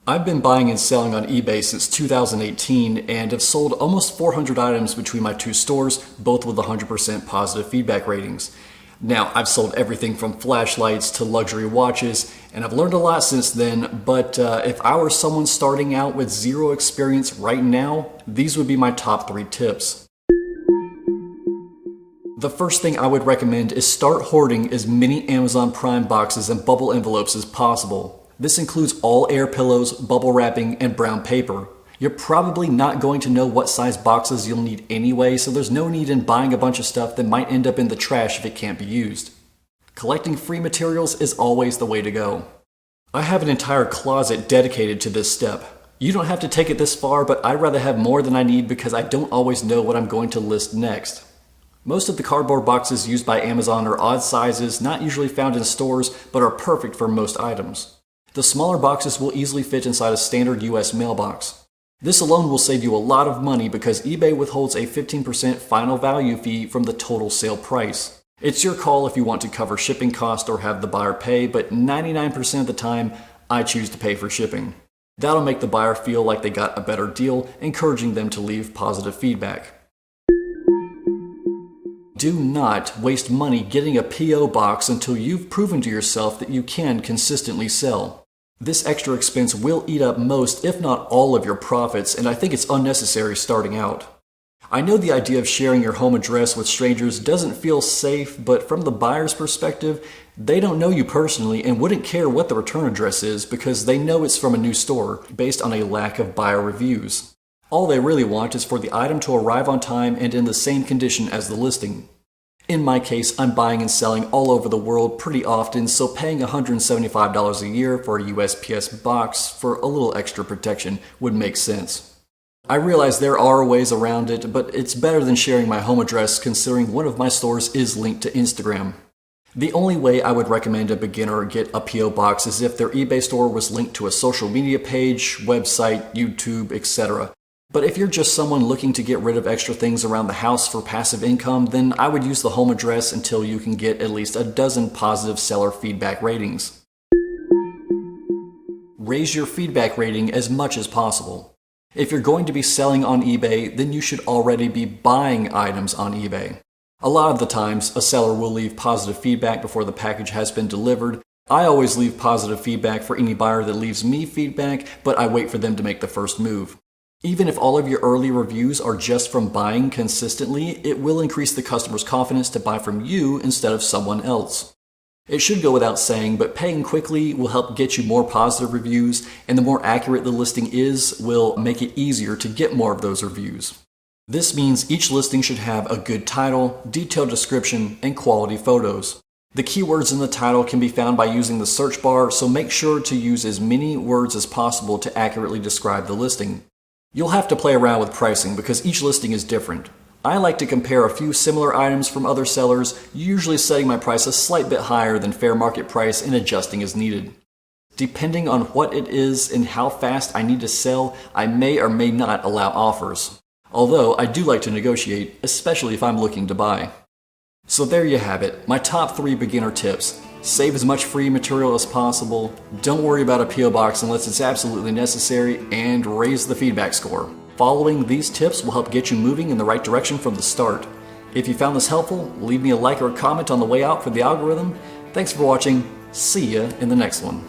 I've been buying and selling on eBay since 2018 and have sold almost 400 items between my two stores, both with 100% positive feedback ratings. Now, I've sold everything from flashlights to luxury watches, and I've learned a lot since then, but if I were someone starting out with zero experience right now, these would be my top 3 tips. The first thing I would recommend is start hoarding as many Amazon Prime boxes and bubble envelopes as possible. This includes all air pillows, bubble wrapping, and brown paper. You're probably not going to know what size boxes you'll need anyway, so there's no need in buying a bunch of stuff that might end up in the trash if it can't be used. Collecting free materials is always the way to go. I have an entire closet dedicated to this step. You don't have to take it this far, but I'd rather have more than I need because I don't always know what I'm going to list next. Most of the cardboard boxes used by Amazon are odd sizes, not usually found in stores, but are perfect for most items. The smaller boxes will easily fit inside a standard US mailbox. This alone will save you a lot of money because eBay withholds a 15% final value fee from the total sale price. It's your call if you want to cover shipping cost or have the buyer pay, but 99% of the time, I choose to pay for shipping. That'll make the buyer feel like they got a better deal, encouraging them to leave positive feedback. Do not waste money getting a P.O. box until you've proven to yourself that you can consistently sell. This extra expense will eat up most, if not all, of your profits, and I think it's unnecessary starting out. I know the idea of sharing your home address with strangers doesn't feel safe, but from the buyer's perspective, they don't know you personally and wouldn't care what the return address is because they know it's from a new store based on a lack of buyer reviews. All they really want is for the item to arrive on time and in the same condition as the listing. In my case, I'm buying and selling all over the world pretty often, so paying $175 a year for a USPS box for a little extra protection would make sense. I realize there are ways around it, but it's better than sharing my home address considering one of my stores is linked to Instagram. The only way I would recommend a beginner get a P.O. box is if their eBay store was linked to a social media page, website, YouTube, etc. But if you're just someone looking to get rid of extra things around the house for passive income, then I would use the home address until you can get at least a dozen positive seller feedback ratings. Raise your feedback rating as much as possible. If you're going to be selling on eBay, then you should already be buying items on eBay. A lot of the times, a seller will leave positive feedback before the package has been delivered. I always leave positive feedback for any buyer that leaves me feedback, but I wait for them to make the first move. Even if all of your early reviews are just from buying consistently, it will increase the customer's confidence to buy from you instead of someone else. It should go without saying, but paying quickly will help get you more positive reviews, and the more accurate the listing is, will make it easier to get more of those reviews. This means each listing should have a good title, detailed description, and quality photos. The keywords in the title can be found by using the search bar, so make sure to use as many words as possible to accurately describe the listing. You'll have to play around with pricing because each listing is different. I like to compare a few similar items from other sellers, usually setting my price a slight bit higher than fair market price and adjusting as needed. Depending on what it is and how fast I need to sell, I may or may not allow offers. Although I do like to negotiate, especially if I'm looking to buy. So there you have it, my top 3 beginner tips. Save as much free material as possible, don't worry about a P.O. box unless it's absolutely necessary, and raise the feedback score. Following these tips will help get you moving in the right direction from the start. If you found this helpful, leave me a like or a comment on the way out for the algorithm. Thanks for watching. See ya in the next one.